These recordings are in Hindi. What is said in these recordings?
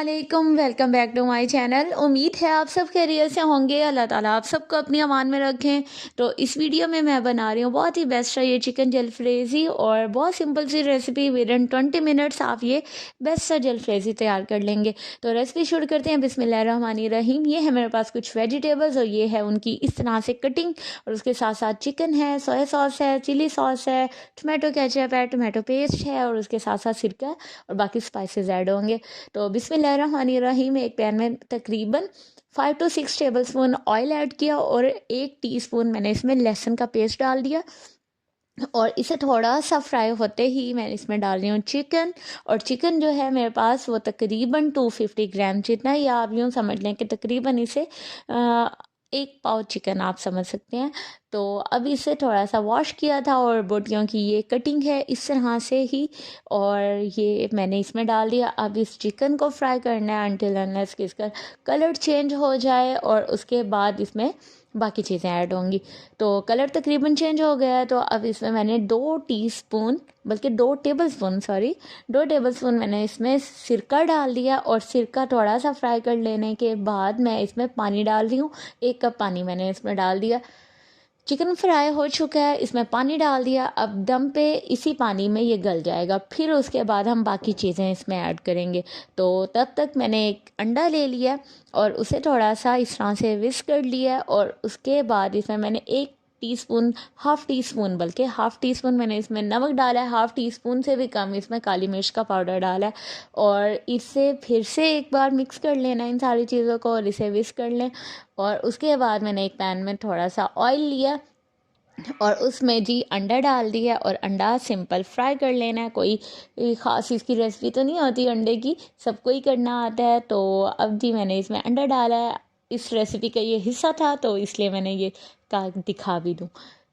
वालेकुम, welcome back to my channel. उम्मीद है आप सब खैरियत से होंगे। अल्लाह ताला आप सबको अपनी अमान में रखें। तो इस वीडियो में मैं बना रही हूँ बहुत ही बेस्ट है ये चिकन जलफ्रेज़ी और बहुत सिंपल सी रेसिपी। विद इन 20 मिनट्स आप ये बेस्ट सा जलफ्रेज़ी तैयार कर लेंगे। तो रेसिपी शुरू करते हैं। बिस्मिल्लाहिर्रहमानिर्रहीम। ये है मेरे पास कुछ वेजिटेबल्स और ये है उनकी इस तरह से कटिंग, और उसके साथ साथ चिकन है, सोया सॉस है, चिली सॉस है, टमाटो केचप है, टमाटो पेस्ट है, और उसके साथ साथ सिरका और बाकी स्पाइसेस ऐड होंगे। तो बिस्मिल्लाहिर्रहमानिर्रहीम। एक पैन में तकरीबन 5 to 6 table spoon oil add किया और 1 टीस्पून मैंने इसमें लहसुन का पेस्ट डाल दिया, और इसे थोड़ा सा फ्राई होते ही मैं इसमें डाल रही हूँ चिकन। और चिकन जो है मेरे पास वो तकरीबन 250 ग्राम जितना, या आप यूँ समझ लें कि तकरीबन इसे 1 पाव चिकन आप समझ सकते हैं। तो अब इसे थोड़ा सा वॉश किया था और बोटियों की ये कटिंग है इस तरह से ही, और ये मैंने इसमें डाल दिया। अब इस चिकन को फ्राई करना है अनटिल अनलेस कि इसका कलर चेंज हो जाए, और उसके बाद इसमें बाकी चीज़ें ऐड होंगी। तो कलर तकरीबन चेंज हो गया है। तो अब इसमें मैंने 2 टेबल स्पून मैंने इसमें सिरका डाल दिया, और सिरका थोड़ा सा फ्राई कर लेने के बाद मैं इसमें पानी डाल रही हूँ। 1 कप पानी मैंने इसमें डाल दिया। चिकन फ्राई हो चुका है, इसमें पानी डाल दिया। अब दम पे इसी पानी में ये गल जाएगा, फिर उसके बाद हम बाकी चीज़ें इसमें ऐड करेंगे। तो तब तक मैंने एक अंडा ले लिया और उसे थोड़ा सा इस तरह से विस्क कर लिया, और उसके बाद इसमें मैंने 1 टीस्पून, हाफ़ टी स्पून मैंने इसमें नमक डाला है, हाफ़ टी स्पून से भी कम इसमें काली मिर्च का पाउडर डाला है, और इसे फिर से एक बार मिक्स कर लेना इन सारी चीज़ों को, और इसे विस्क कर लें। और उसके बाद मैंने एक पैन में थोड़ा सा ऑयल लिया और उसमें जी अंडा डाल दिया, और अंडा सिंपल फ्राई कर लेना है। कोई ख़ास इसकी रेसिपी तो नहीं होती अंडे की, सबको ही करना आता है। तो अब जी मैंने इसमें अंडा डाला है, इस रेसिपी का ये हिस्सा था तो इसलिए मैंने ये का दिखा भी दूँ।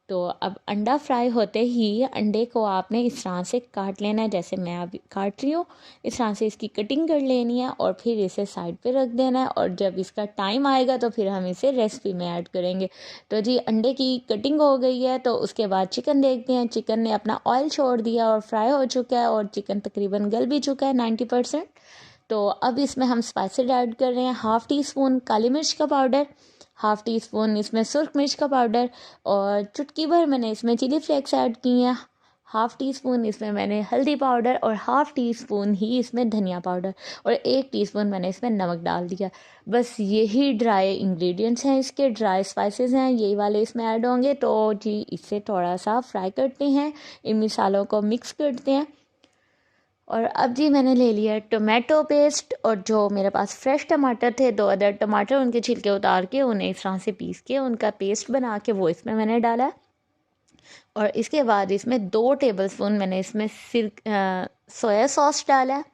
तो अब अंडा फ्राई होते ही अंडे को आपने इस तरह से काट लेना है, जैसे मैं अभी काट रही हूँ। इस तरह से इसकी कटिंग कर लेनी है और फिर इसे साइड पे रख देना है, और जब इसका टाइम आएगा तो फिर हम इसे रेसिपी में ऐड करेंगे। तो जी अंडे की कटिंग हो गई है। तो उसके बाद चिकन देखते हैं। चिकन ने अपना ऑयल छोड़ दिया और फ्राई हो चुका है, और चिकन तकरीबन गल भी चुका है 90%। तो अब इसमें हम स्पाइसेस ऐड कर रहे हैं। हाफ़ टी स्पून काली मिर्च का पाउडर, हाफ़ टी स्पून इसमें सुर्ख मिर्च का पाउडर, और चुटकी भर मैंने इसमें चिली फ्लेक्स ऐड की हैं। हाफ़ टी स्पून इसमें मैंने हल्दी पाउडर, और हाफ़ टी स्पून ही इसमें धनिया पाउडर, और 1 टीस्पून मैंने इसमें नमक डाल दिया। बस यही ड्राई इंग्रेडिएंट्स हैं, इसके ड्राई स्पाइसेस हैं, यही वाले इसमें ऐड होंगे। तो जी इसे थोड़ा सा फ्राई करते हैं, इन मिसालों को मिक्स करते हैं। और अब जी मैंने ले लिया टोमेटो पेस्ट, और जो मेरे पास फ्रेश टमाटर थे 2 अदर टमाटर, उनके छिलके उतार के उन्हें इस तरह से पीस के उनका पेस्ट बना के वो इसमें मैंने डाला। और इसके बाद इसमें 2 टेबलस्पून मैंने इसमें सोया सॉस डाला।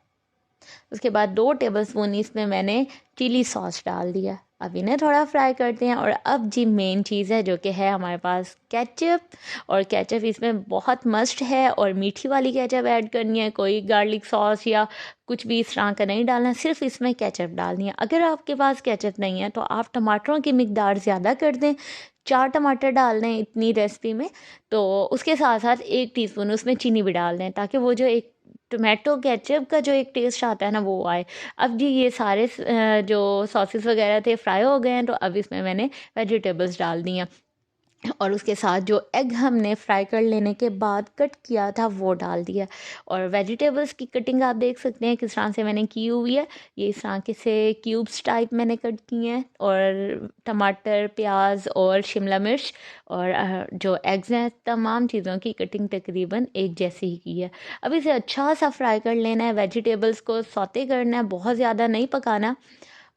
उसके बाद 2 टेबलस्पून इसमें मैंने चिली सॉस डाल दिया। अब इन्हें थोड़ा फ्राई करते हैं। और अब जी मेन चीज़ है जो कि है हमारे पास केचप, और केचप इसमें बहुत मस्ट है, और मीठी वाली केचप ऐड करनी है, कोई गार्लिक सॉस या कुछ भी इस तरह का नहीं डालना, सिर्फ इसमें केचप डालनी है। अगर आपके पास केचप नहीं है तो आप टमाटरों की मिकदार ज़्यादा कर दें, 4 टमाटर डाल दें इतनी रेसिपी में। तो उसके साथ साथ 1 टीस्पून उसमें चीनी भी डाल दें, ताकि वो जो एक टोमेटो केचप का जो एक टेस्ट आता है ना वो आए। अब जी ये सारे जो सॉसेस वगैरह थे फ्राई हो गए हैं। तो अब इसमें मैंने वेजिटेबल्स डाल दी हैं, और उसके साथ जो एग हमने फ्राई कर लेने के बाद कट किया था वो डाल दिया। और वेजिटेबल्स की कटिंग आप देख सकते हैं किस तरह से मैंने की हुई है। ये इस तरह के से क्यूब्स टाइप मैंने कट किए हैं, और टमाटर, प्याज और शिमला मिर्च और जो एग्स हैं, तमाम चीज़ों की कटिंग तकरीबन एक जैसी ही की है। अब इसे अच्छा सा फ्राई कर लेना है, वेजिटेबल्स को सौते करना है, बहुत ज़्यादा नहीं पकाना।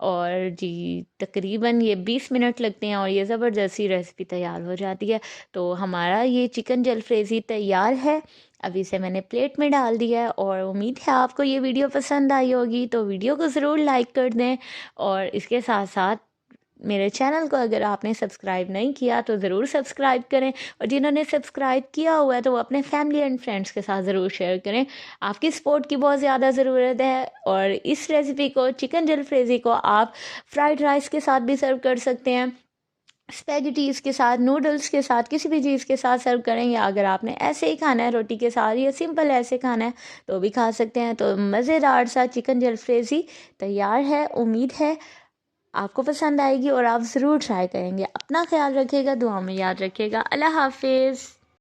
और जी तकरीबन ये 20 मिनट लगते हैं, और ये ज़बरदस्ती रेसिपी तैयार हो जाती है। तो हमारा ये चिकन जलफ्रेज़ी तैयार है। अब इसे मैंने प्लेट में डाल दिया है, और उम्मीद है आपको ये वीडियो पसंद आई होगी। तो वीडियो को ज़रूर लाइक कर दें, और इसके साथ साथ मेरे चैनल को अगर आपने सब्सक्राइब नहीं किया तो ज़रूर सब्सक्राइब करें, और जिन्होंने सब्सक्राइब किया हुआ है तो वो अपने फैमिली एंड फ्रेंड्स के साथ ज़रूर शेयर करें। आपकी सपोर्ट की बहुत ज़्यादा ज़रूरत है। और इस रेसिपी को, चिकन जलफ्रेज़ी को, आप फ्राइड राइस के साथ भी सर्व कर सकते हैं, स्पैगेटीज़ के साथ, नूडल्स के साथ, किसी भी चीज़ के साथ सर्व करें, या अगर आपने ऐसे ही खाना है रोटी के साथ या सिंपल ऐसे खाना है तो भी खा सकते हैं। तो मज़ेदार सा चिकन जलफ्रेज़ी तैयार है। उम्मीद है आपको पसंद आएगी और आप ज़रूर ट्राई करेंगे। अपना ख्याल रखिएगा, दुआ में याद रखिएगा। अल्लाह हाफ़िज़।